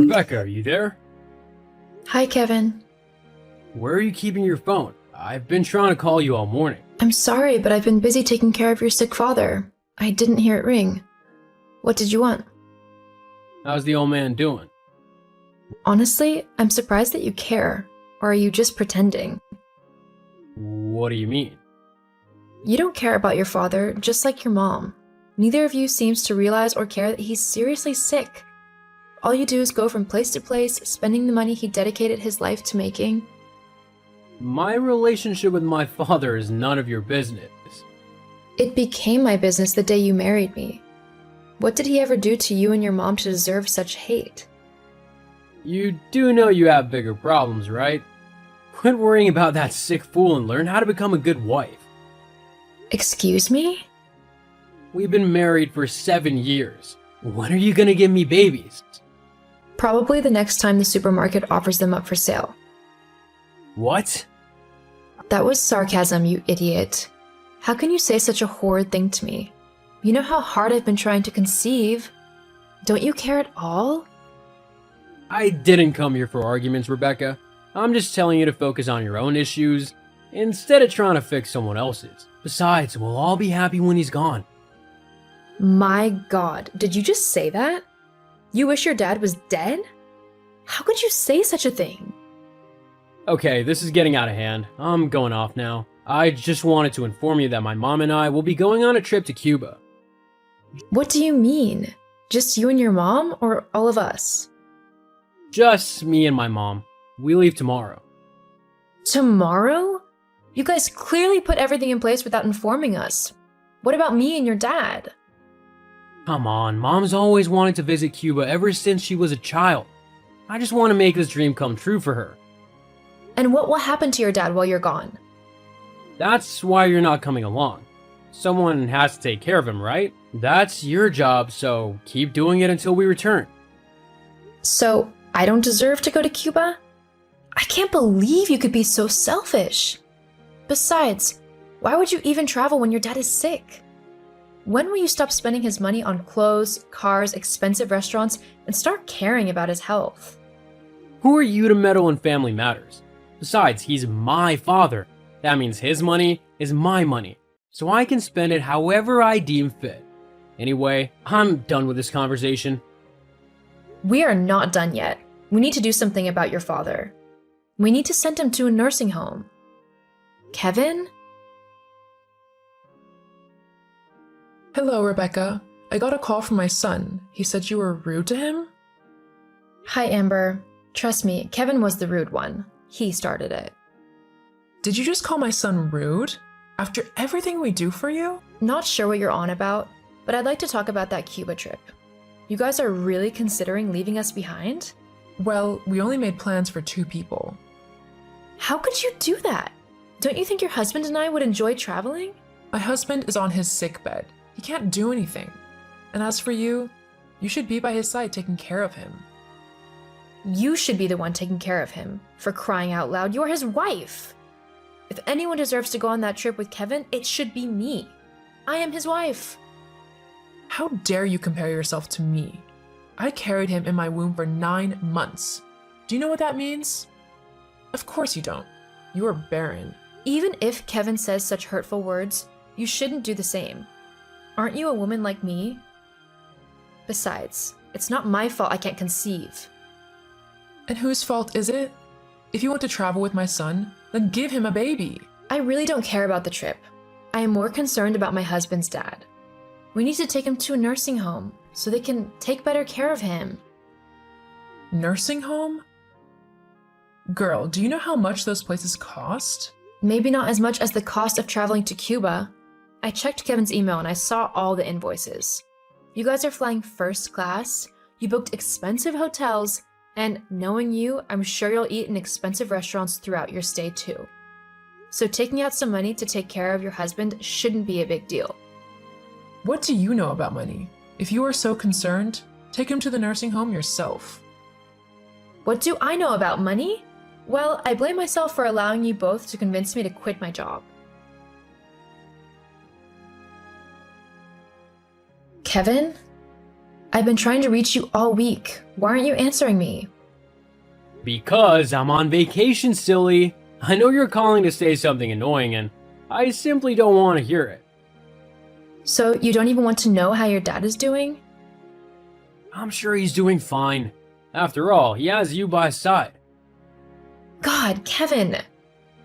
Rebecca, are you there? Hi, Kevin. Where are you keeping your phone? I've been trying to call you all morning. I'm sorry, but I've been busy taking care of your sick father. I didn't hear it ring. What did you want? How's the old man doing? Honestly, I'm surprised that you care. Or are you just pretending? What do you mean? You don't care about your father, just like your mom. Neither of you seems to realize or care that he's seriously sick. All you do is go from place to place, spending the money he dedicated his life to making. My relationship with my father is none of your business. It became my business the day you married me. What did he ever do to you and your mom to deserve such hate? You do know you have bigger problems, right? Quit worrying about that sick fool and learn how to become a good wife. Excuse me? We've been married for 7 years. When are you gonna give me babies? Probably the next time the supermarket offers them up for sale. What? That was sarcasm, you idiot. How can you say such a horrid thing to me? You know how hard I've been trying to conceive. Don't you care at all? I didn't come here for arguments, Rebecca. I'm just telling you to focus on your own issues instead of trying to fix someone else's. Besides, we'll all be happy when he's gone. My God, did you just say that? You wish your dad was dead? How could you say such a thing? Okay, this is getting out of hand. I'm going off now. I just wanted to inform you that my mom and I will be going on a trip to Cuba. What do you mean? Just you and your mom, or all of us? Just me and my mom. We leave tomorrow. Tomorrow? You guys clearly put everything in place without informing us. What about me and your dad? Come on, Mom's always wanted to visit Cuba ever since she was a child. I just want to make this dream come true for her. And what will happen to your dad while you're gone? That's why you're not coming along. Someone has to take care of him, right? That's your job, so keep doing it until we return. So, I don't deserve to go to Cuba? I can't believe you could be so selfish. Besides, why would you even travel when your dad is sick? When will you stop spending his money on clothes, cars, expensive restaurants, and start caring about his health? Who are you to meddle in family matters? Besides, he's my father. That means his money is my money, so I can spend it however I deem fit. Anyway, I'm done with this conversation. We are not done yet. We need to do something about your father. We need to send him to a nursing home. Kevin? Hello, Rebecca. I got a call from my son. He said you were rude to him? Hi, Amber. Trust me, Kevin was the rude one. He started it. Did you just call my son rude? After everything we do for you? Not sure what you're on about, but I'd like to talk about that Cuba trip. You guys are really considering leaving us behind? Well, we only made plans for 2 people. How could you do that? Don't you think your husband and I would enjoy traveling? My husband is on his sick bed. He can't do anything. And as for you, you should be by his side taking care of him. You should be the one taking care of him. For crying out loud, you're his wife. If anyone deserves to go on that trip with Kevin, it should be me. I am his wife. How dare you compare yourself to me? I carried him in my womb for 9 months. Do you know what that means? Of course you don't. You are barren. Even if Kevin says such hurtful words, you shouldn't do the same. Aren't you a woman like me? Besides, it's not my fault I can't conceive. And whose fault is it? If you want to travel with my son, then give him a baby. I really don't care about the trip. I am more concerned about my husband's dad. We need to take him to a nursing home so they can take better care of him. Nursing home? Girl, do you know how much those places cost? Maybe not as much as the cost of traveling to Cuba. I checked Kevin's email and I saw all the invoices. You guys are flying first class, you booked expensive hotels, and knowing you, I'm sure you'll eat in expensive restaurants throughout your stay too. So taking out some money to take care of your husband shouldn't be a big deal. What do you know about money? If you are so concerned, take him to the nursing home yourself. What do I know about money? Well, I blame myself for allowing you both to convince me to quit my job. Kevin? I've been trying to reach you all week. Why aren't you answering me? Because I'm on vacation, silly. I know you're calling to say something annoying, and I simply don't want to hear it. So you don't even want to know how your dad is doing? I'm sure he's doing fine. After all, he has you by his side. God, Kevin!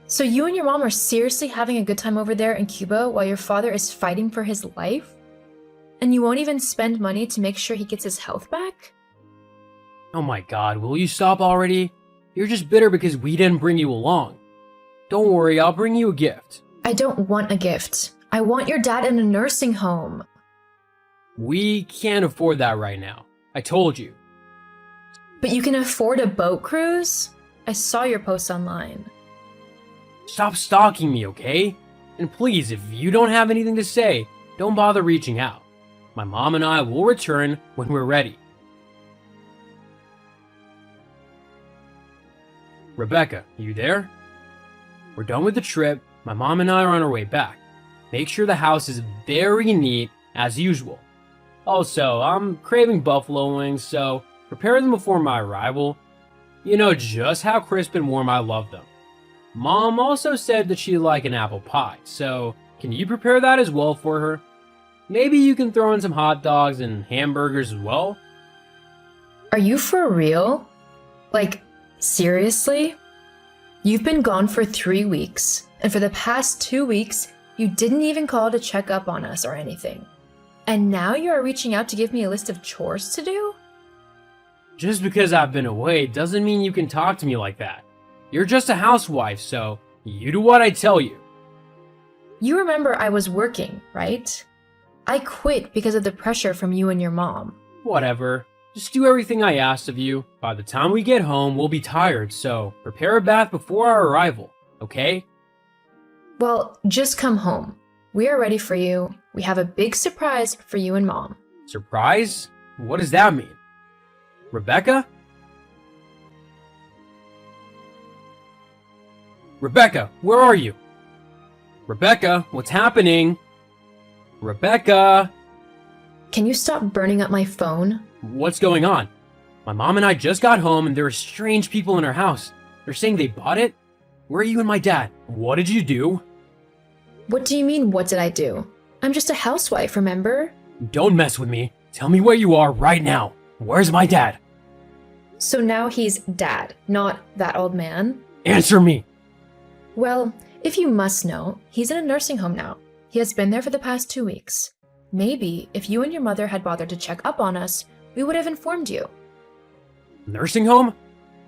So you and your mom are seriously having a good time over there in Cuba while your father is fighting for his life? And you won't even spend money to make sure he gets his health back? Oh my god, will you stop already? You're just bitter because we didn't bring you along. Don't worry, I'll bring you a gift. I don't want a gift. I want your dad in a nursing home. We can't afford that right now. I told you. But you can afford a boat cruise? I saw your post online. Stop stalking me, okay? And please, if you don't have anything to say, don't bother reaching out. My mom and I will return when we're ready. Rebecca, you there? We're done with the trip. My mom and I are on our way back. Make sure the house is very neat as usual. Also, I'm craving buffalo wings, so prepare them before my arrival. You know just how crisp and warm I love them. Mom also said that she'd like an apple pie, so can you prepare that as well for her? Maybe you can throw in some hot dogs and hamburgers as well? Are you for real? Like, seriously? You've been gone for 3 weeks, and for the past 2 weeks, you didn't even call to check up on us or anything. And now you are reaching out to give me a list of chores to do? Just because I've been away doesn't mean you can talk to me like that. You're just a housewife, so you do what I tell you. You remember I was working, right? I quit because of the pressure from you and your mom. Whatever. Just do everything I asked of you. By the time we get home, we'll be tired, so prepare a bath before our arrival, okay? Well, just come home. We are ready for you. We have a big surprise for you and mom. Surprise? What does that mean? Rebecca? Rebecca, where are you? Rebecca, what's happening? Rebecca! Can you stop burning up my phone? What's going on? My mom and I just got home and there are strange people in our house. They're saying they bought it? Where are you and my dad? What did you do? What do you mean, what did I do? I'm just a housewife, remember? Don't mess with me. Tell me where you are right now. Where's my dad? So now he's dad, not that old man? Answer me! Well, if you must know, he's in a nursing home now. He has been there for the past 2 weeks. Maybe if you and your mother had bothered to check up on us, we would have informed you. Nursing home?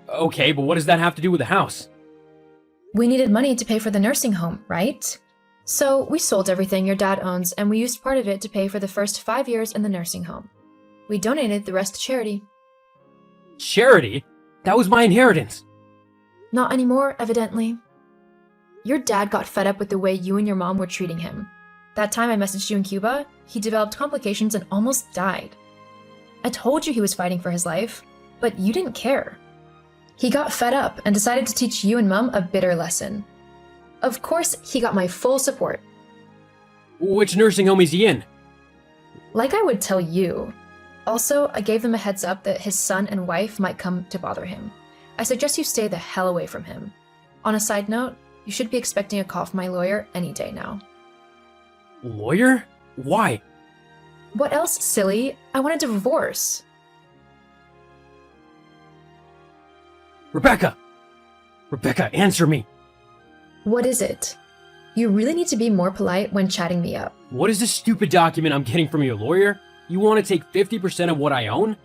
Okay, but what does that have to do with the house? We needed money to pay for the nursing home, right? So we sold everything your dad owns and we used part of it to pay for the first 5 years in the nursing home. We donated the rest to charity. Charity? That was my inheritance. Not anymore, evidently. Your dad got fed up with the way you and your mom were treating him. That time I messaged you in Cuba, he developed complications and almost died. I told you he was fighting for his life, but you didn't care. He got fed up and decided to teach you and Mom a bitter lesson. Of course, he got my full support. Which nursing home is he in? Like I would tell you. Also, I gave them a heads up that his son and wife might come to bother him. I suggest you stay the hell away from him. On a side note, you should be expecting a call from my lawyer any day now. Lawyer? Why? What else, silly? I want a divorce. Rebecca! Rebecca, answer me! What is it? You really need to be more polite when chatting me up. What is this stupid document I'm getting from your lawyer? You want to take 50% of what I own?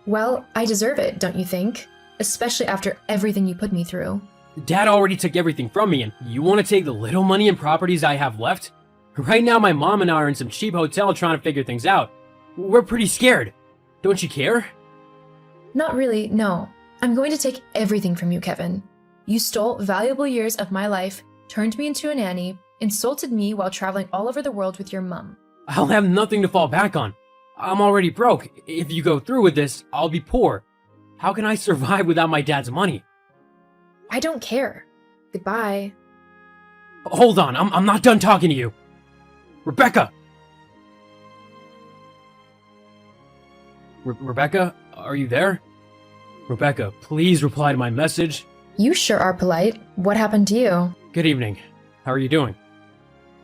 Well, I deserve it, don't you think? Especially after everything you put me through. Dad already took everything from me, and you want to take the little money and properties I have left? Right now, my mom and I are in some cheap hotel trying to figure things out. We're pretty scared. Don't you care? Not really, no. I'm going to take everything from you, Kevin. You stole valuable years of my life, turned me into a nanny, insulted me while traveling all over the world with your mom. I'll have nothing to fall back on. I'm already broke. If you go through with this, I'll be poor. How can I survive without my dad's money? I don't care. Goodbye. Hold on, I'm not done talking to you. Rebecca! Rebecca, are you there? Rebecca, please reply to my message. You sure are polite. What happened to you? Good evening. How are you doing?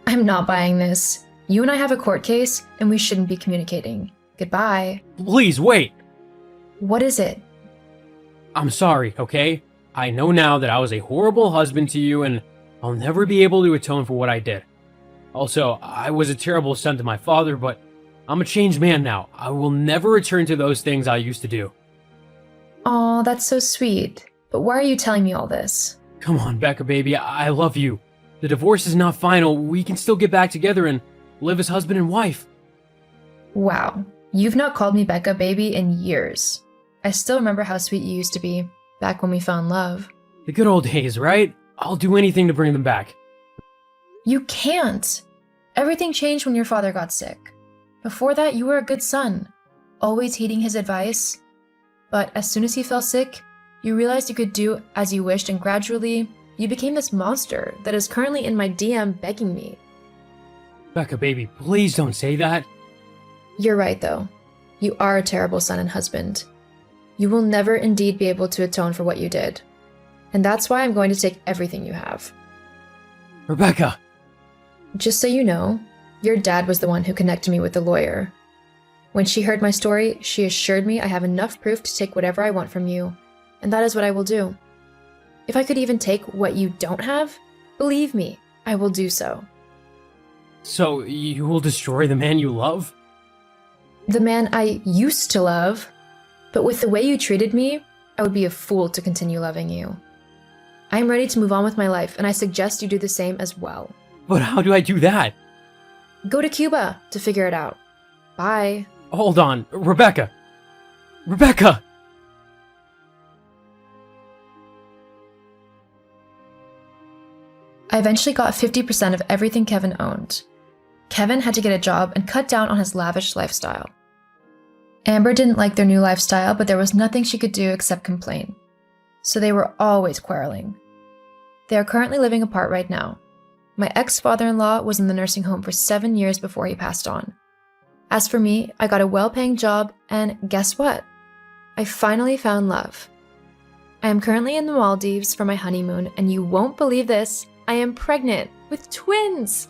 I'm not buying this. You and I have a court case, and we shouldn't be communicating. Goodbye. Please wait! What is it? I'm sorry, okay? I know now that I was a horrible husband to you, and I'll never be able to atone for what I did. Also, I was a terrible son to my father, but I'm a changed man now. I will never return to those things I used to do. Aw, that's so sweet. But why are you telling me all this? Come on, Becca, baby, I love you. The divorce is not final. We can still get back together and live as husband and wife. Wow, you've not called me Becca, baby, in years. I still remember how sweet you used to be, back when we found love. The good old days, right? I'll do anything to bring them back. You can't! Everything changed when your father got sick. Before that, you were a good son, always heeding his advice. But as soon as he fell sick, you realized you could do as you wished, and gradually, you became this monster that is currently in my DM begging me. Becca, baby, please don't say that. You're right, though. You are a terrible son and husband. You will never indeed be able to atone for what you did. And that's why I'm going to take everything you have. Rebecca! Just so you know, your dad was the one who connected me with the lawyer. When she heard my story, she assured me I have enough proof to take whatever I want from you, and that is what I will do. If I could even take what you don't have, believe me, I will do so. So, you will destroy the man you love? The man I used to love, but with the way you treated me, I would be a fool to continue loving you. I am ready to move on with my life, and I suggest you do the same as well. But how do I do that? Go to Cuba to figure it out. Bye. Hold on, Rebecca! Rebecca! I eventually got 50% of everything Kevin owned. Kevin had to get a job and cut down on his lavish lifestyle. Amber didn't like their new lifestyle, but there was nothing she could do except complain. So they were always quarreling. They are currently living apart right now. My ex-father-in-law was in the nursing home for 7 years before he passed on. As for me, I got a well-paying job, and guess what? I finally found love. I am currently in the Maldives for my honeymoon, and you won't believe this, I am pregnant with twins!